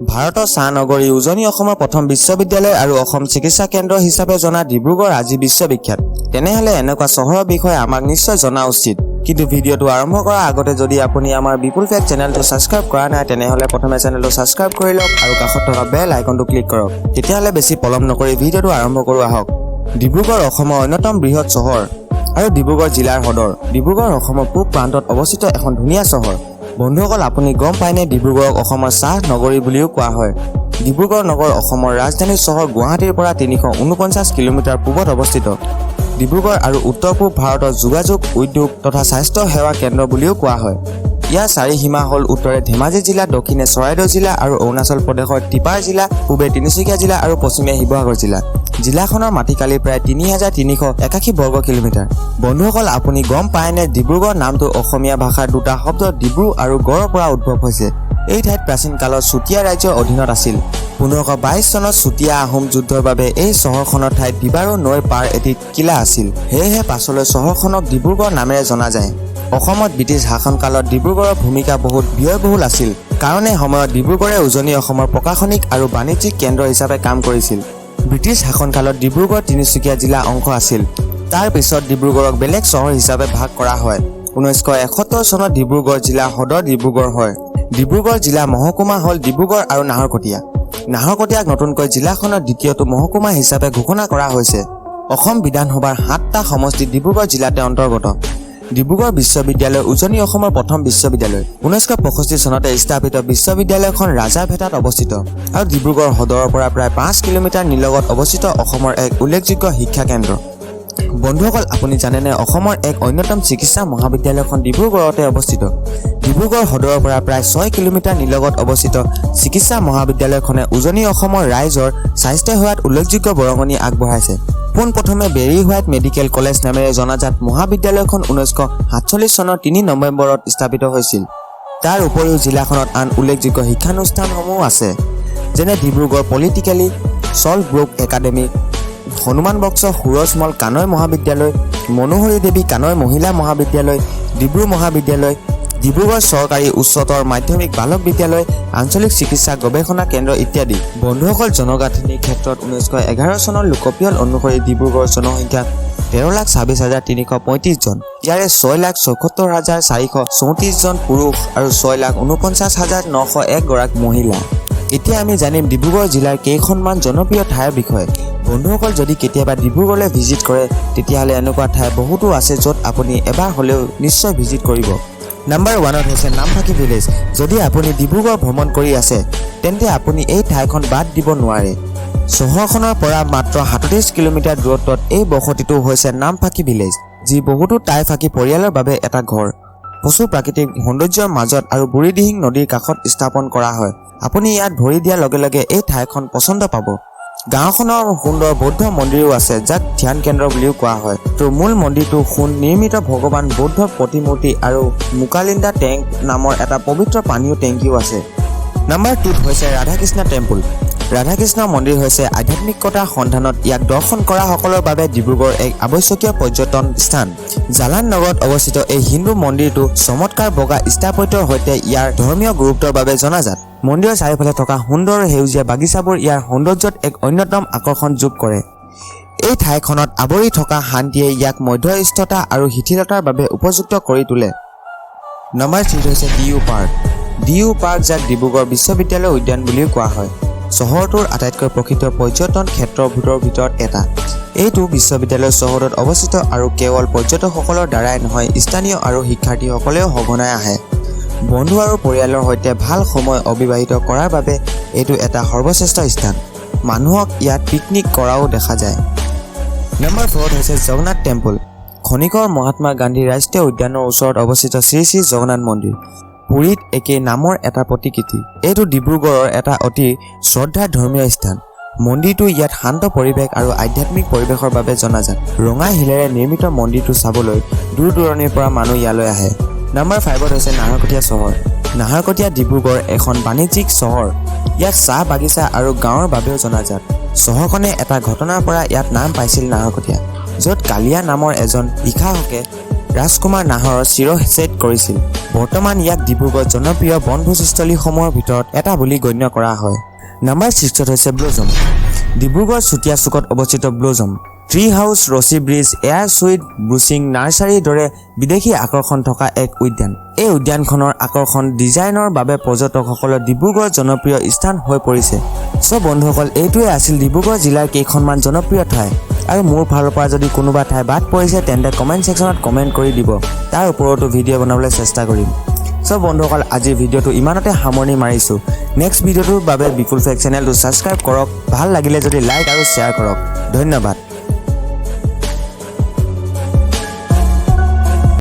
ভাৰতৰ চাহ নগৰী উজনি অসমৰ প্ৰথম বিশ্ববিদ্যালয় আৰু অসম চিকিৎসা কেন্দ্ৰ হিচাপে জনা ডিব্ৰুগড় আজি বিশ্ববিখ্যাত। তেনেহলে এনেকুৱা চহৰৰ বিষয়ে আমাক নিশ্চয় জনা উচিত। কিন্তু ভিডিঅ'টো আৰম্ভ কৰাৰ আগতে যদি আপুনি আমাৰ বিপুল ফেক্ট চেনেলটো সাবস্ক্ৰাইব কৰা নাই তেনেহলে প্ৰথমে চেনেলটো সাবস্ক্ৰাইব কৰি লওক আৰু কাষত থকা বেল আইকনটো ক্লিক কৰক। তেতিয়াহলে বেছি পলম নকৰি ভিডিঅ'টো আৰম্ভ কৰো আহক। ডিব্ৰুগড় অসমৰ অন্যতম বৃহৎ চহৰ আৰু ডিব্ৰুগড় জিলাৰ সদৰ। ডিব্ৰুগড় অসমৰ পূব প্ৰান্তত অৱস্থিত এখন ধুনীয়া চহৰ। বন্ধুসকল, আপুনি গম পায়নে ডিব্ৰুগড়ক অসমৰ চাহ নগৰী বুলিও কোৱা হয়। ডিব্ৰুগড় নগৰ অসমৰ ৰাজধানী চহৰ গুৱাহাটীৰ পৰা 349 কিলোমিটাৰ পূবত অৱস্থিত। ডিব্ৰুগড় আৰু উত্তৰ পূব ভাৰতৰ যোগাযোগ, উদ্যোগ তথা স্বাস্থ্য সেৱা কেন্দ্ৰ বুলিও কোৱা হয়। ইয়াৰ চাৰি সীমা হ'ল উত্তৰে ধেমাজি জিলা, দক্ষিণে চৰাইদেউ জিলা আৰু অৰুণাচল প্ৰদেশৰ টিপাৰ জিলা, পূবে তিনিচুকীয়া জিলা আৰু পশ্চিমে শিৱসাগৰ জিলা। জিলাখনৰ মাটিকালি প্ৰায় 3381 বৰ্গ কিলোমিটাৰ। বন্ধুসকল, আপুনি গম পায়নে ডিব্ৰুগড় নামটো অসমীয়া ভাষাৰ দুটা শব্দ ডিব্ৰু আৰু গড়ৰ পৰা উদ্ভৱ হৈছে। এই ঠাইত প্ৰাচীন কালত চুতীয়া ৰাজ্যৰ অধীনত আছিল। 1522 চনত চুতীয়া আহোম যুদ্ধৰ বাবে এই চহৰখনৰ ঠাইত বিবাৰু নৈৰ পাৰ এটি কিলা আছিল। সেয়েহে পাছলৈ চহৰখনক ডিব্ৰুগড় নামেৰে জনা যায়। অসমত ব্ৰিটিছ শাসনকালত ডিব্ৰুগড়ৰ ভূমিকা বহুত ব্যয়বহুল আছিল, কাৰণ এই সময়ত ডিব্ৰুগড়ে উজনি অসমৰ প্ৰশাসনিক আৰু বাণিজ্যিক কেন্দ্ৰ হিচাপে কাম কৰিছিল। ব্ৰিটিছ শাসনকালত ডিব্ৰুগড় তিনিচুকীয়া জিলা অংশ আছিল। তাৰ পিছত ডিব্ৰুগড়ক বেলেগ চহৰ হিচাপে ভাগ কৰা হয়। 1971 চনত ডিব্ৰুগড় জিলা সদৰ ডিব্ৰুগড় হয়। ডিব্ৰুগড় জিলা মহকুমা হ'ল ডিব্ৰুগড় আৰু নাহৰকটীয়া। নাহৰকটীয়াক নতুনকৈ জিলাখনৰ দ্বিতীয়টো মহকুমা হিচাপে ঘোষণা কৰা হৈছে। অসম বিধানসভাৰ 7টা সমষ্টি ডিব্ৰুগড় জিলাতে অন্তৰ্গত। ডিব্ৰুগড় বিশ্ববিদ্যালয় উজনি অসমৰ প্ৰথম বিশ্ববিদ্যালয়। 1965 চনতে স্থাপিত বিশ্ববিদ্যালয়খন ৰাজাৰভেটাত অৱস্থিত আৰু ডিব্ৰুগড় সদৰৰ পৰা প্ৰায় 5 কিলোমিটাৰ নিলগত অৱস্থিত অসমৰ এক উল্লেখযোগ্য শিক্ষা কেন্দ্ৰ। বন্ধুসকল, আপুনি জানেনে অসমৰ এক অন্যতম চিকিৎসা মহাবিদ্যালয়খন ডিব্ৰুগড়তে অৱস্থিত। ডিব্ৰুগড় সদৰৰ পৰা প্ৰায় 6 কিলোমিটাৰ নিলগত অৱস্থিত চিকিৎসা মহাবিদ্যালয়খনে উজনি অসমৰ ৰাইজৰ স্বাস্থ্য সেৱাত উল্লেখযোগ্য বৰঙণি আগবঢ়াইছে। পোনপ্ৰথমে বেৰী হোৱাইট মেডিকেল কলেজ নামেৰে জনাজাত মহাবিদ্যালয়খন 1947 চনৰ 3 নৱেম্বৰত স্থাপিত হৈছিল। তাৰ উপৰিও জিলাখনত আন উল্লেখযোগ্য শিক্ষানুষ্ঠানসমূহ আছে, যেনে ডিব্ৰুগড় পলিটিকেলি চল্টব্ৰুক একাডেমী, হনুমান বক্স সুৰজমল কানৈ মহাবিদ্যালয়, মনোহৰী দেৱী কানৈ মহিলা মহাবিদ্যালয়, ডিব্ৰু মহাবিদ্যালয়, ডিব্ৰুগড় চৰকাৰী উচ্চতৰ মাধ্যমিক বালক বিদ্যালয়, আঞ্চলিক চিকিৎসা গৱেষণা কেন্দ্ৰ ইত্যাদি। বন্ধুসকল, জনগাঁথনিৰ ক্ষেত্ৰত 1911 চনৰ লোকপিয়ল অনুসৰি ডিব্ৰুগড়ৰ জনসংখ্যা 13,26,335 জন। ইয়াৰে 6,74,434 জন পুৰুষ আৰু 6,49,901 গৰাকী মহিলা। এতিয়া আমি জানিম ডিব্ৰুগড় জিলাৰ কেইখনমান জনপ্ৰিয় ঠাইৰ বিষয়ে। বন্ধুসকল, যদি কেতিয়াবা ডিব্ৰুগড়লৈ ভিজিট কৰে তেতিয়াহ'লে এনেকুৱা ঠাই বহুতো আছে য'ত আপুনি এবাৰ হ'লেও নিশ্চয় ভিজিট কৰিব। নাম্বাৰ 1ত হৈছে নামফাকে ভিলেজ। যদি আপুনি ডিব্ৰুগড় ভ্ৰমণ কৰি আছে তেন্তে আপুনি এই ঠাইখন বাদ দিব নোৱাৰে। চহৰখনৰ পৰা মাত্ৰ 37 কিলোমিটাৰ দূৰত্বত এই বসতিটো হৈছে নামফাকে ভিলেজ, যি বহুতো টাইফাকি পৰিয়ালৰ বাবে এটা ঘৰ। প্ৰচুৰ প্ৰাকৃতিক সৌন্দৰ্যৰ মাজত আৰু বুঢ়ীদিহিং নদীৰ কাষত স্থাপন কৰা হয়। আপুনি ইয়াত ভৰি দিয়াৰ লগে লগে এই ঠাইখন পচন্দ পাব। গাঁওখনৰ সুন্দৰ বৌদ্ধ মন্দিৰো আছে, যাক ধ্যান কেন্দ্ৰ বুলিও কোৱা হয়। তো মূল মন্দিৰটো সোণ নিৰ্মিত ভগৱান বৌদ্ধ প্ৰতিমূৰ্তি আৰু মুকালিন্দা টেংক নামৰ এটা পবিত্ৰ পানীয় টেংকিও আছে। নাম্বাৰ 2ত হৈছে ৰাধাকৃষ্ণ টেম্পল। ৰাধাকৃষ্ণ মন্দিৰ হৈছে আধ্যাত্মিকতাৰ সন্ধানত ইয়াক দৰ্শন কৰাসকলৰ বাবে ডিব্ৰুগড় এক আৱশ্যকীয় পৰ্যটন স্থান। জালান নগৰত অৱস্থিত এই হিন্দু মন্দিৰটো চমৎকাৰ বগা স্থাপত্যৰ সৈতে ইয়াৰ ধৰ্মীয় গুৰুত্বৰ বাবে জনাজাত। মন্দিৰৰ চাৰিওফালে থকা সুন্দৰ সেউজীয়া বাগিচাবোৰ ইয়াৰ সৌন্দৰ্যত এক অন্যতম আকৰ্ষণ যোগ কৰে। এই ঠাইখনত আৱৰি থকা শান্তিয়ে ইয়াক মধ্যস্থতা আৰু শিথিলতাৰ বাবে উপযুক্ত কৰি তোলে। নাম্বাৰ 3 হৈছে DU পাৰ্ক। DU পাৰ্ক, যাক ডিব্ৰুগড় বিশ্ববিদ্যালয় উদ্যান বুলিও কোৱা হয়, চহৰটোৰ আটাইতকৈ প্ৰসিদ্ধ পৰ্যটন ক্ষেত্ৰবোৰৰ ভিতৰত এটা। এইটো বিশ্ববিদ্যালয় চহৰত অৱস্থিত আৰু কেৱল পৰ্যটকসকলৰ দ্বাৰাই নহয়, স্থানীয় আৰু শিক্ষাৰ্থীসকলেও সঘনাই আহে। বন্ধু আৰু পৰিয়ালৰ সৈতে ভাল সময় অতিবাহিত কৰাৰ বাবে এইটো এটা সৰ্বশ্ৰেষ্ঠ স্থান। মানুহক ইয়াত পিকনিক কৰাও দেখা যায়। নাম্বাৰ 4ত হৈছে জগন্নাথ টেম্পল। খনিকৰ মহাত্মা গান্ধী ৰাষ্ট্ৰীয় উদ্যানৰ ওচৰত অৱস্থিত শ্ৰী শ্ৰী জগন্নাথ মন্দিৰ। পুৰীত একে নামৰ এটা প্ৰতিকৃতি। এইটো ডিব্ৰুগড়ৰ এটা অতি শ্ৰদ্ধাৰ ধৰ্মীয় স্থান। মন্দিৰটো ইয়াত শান্ত পৰিৱেশ আৰু আধ্যাত্মিক পৰিৱেশৰ বাবে জনাজাত। ৰঙা শিলেৰে নিৰ্মিত মন্দিৰটো চাবলৈ দূৰ দূৰণিৰ পৰা মানুহ ইয়ালৈ আহে। নাম্বাৰ 5ত হৈছে নাহৰকটীয়া চহৰ। নাহৰকটীয়া ডিব্ৰুগড় এখন বাণিজ্যিক চহৰ। ইয়াক চাহ বাগিচা আৰু গাঁৱৰ বাবেও জনাজাত। চহৰখনে এটা ঘটনাৰ পৰা ইয়াত নাম পাইছিল নাহৰকটীয়া, য'ত কালিয়া নামৰ এজন ইখাসকে ৰাজকুমাৰ নাহৰৰ শিৰচ্ছেদ কৰিছিল। বৰ্তমান ইয়াক ডিব্ৰুগড় জনপ্ৰিয় বনভোজস্থলীসমূহৰ ভিতৰত এটা বুলি গণ্য কৰা হয়। নাম্বাৰ 6 হৈছে ব্লুজম। ডিব্ৰুগড় চুতীয়া চুকত অৱস্থিত ব্লুজম ট্ৰি হাউচ, ৰছী ব্ৰিজ, এয়াৰ চুইট, ব্ৰুচিং নাৰ্চাৰীৰ দৰে বিদেশী আকৰ্ষণ থকা এক উদ্যান। এই উদ্যানখনৰ আকৰ্ষণ ডিজাইনৰ বাবে পৰ্যটকসকলৰ ডিব্ৰুগড় জনপ্ৰিয় স্থান হৈ পৰিছে। সব বন্ধুসকল, এইটোৱে আছিল ডিব্ৰুগড় জিলাৰ কেইখনমান জনপ্ৰিয় ঠাই। আৰু মোৰ ফালৰ পৰা যদি কোনোবা ঠাই বাদ পৰিছে তেন্তে কমেণ্ট ছেকশ্যনত কমেণ্ট কৰি দিব, তাৰ ওপৰতো ভিডিঅ' বনাবলৈ চেষ্টা কৰিম। সব বন্ধুসকল, আজিৰ ভিডিঅ'টো ইমানতে সামৰণি মাৰিছোঁ। নেক্সট ভিডিঅ'টোৰ বাবে বিপুল ফেক চেনেলটো ছাবস্ক্ৰাইব কৰক, ভাল লাগিলে যদি লাইক আৰু শ্বেয়াৰ কৰক। ধন্যবাদ।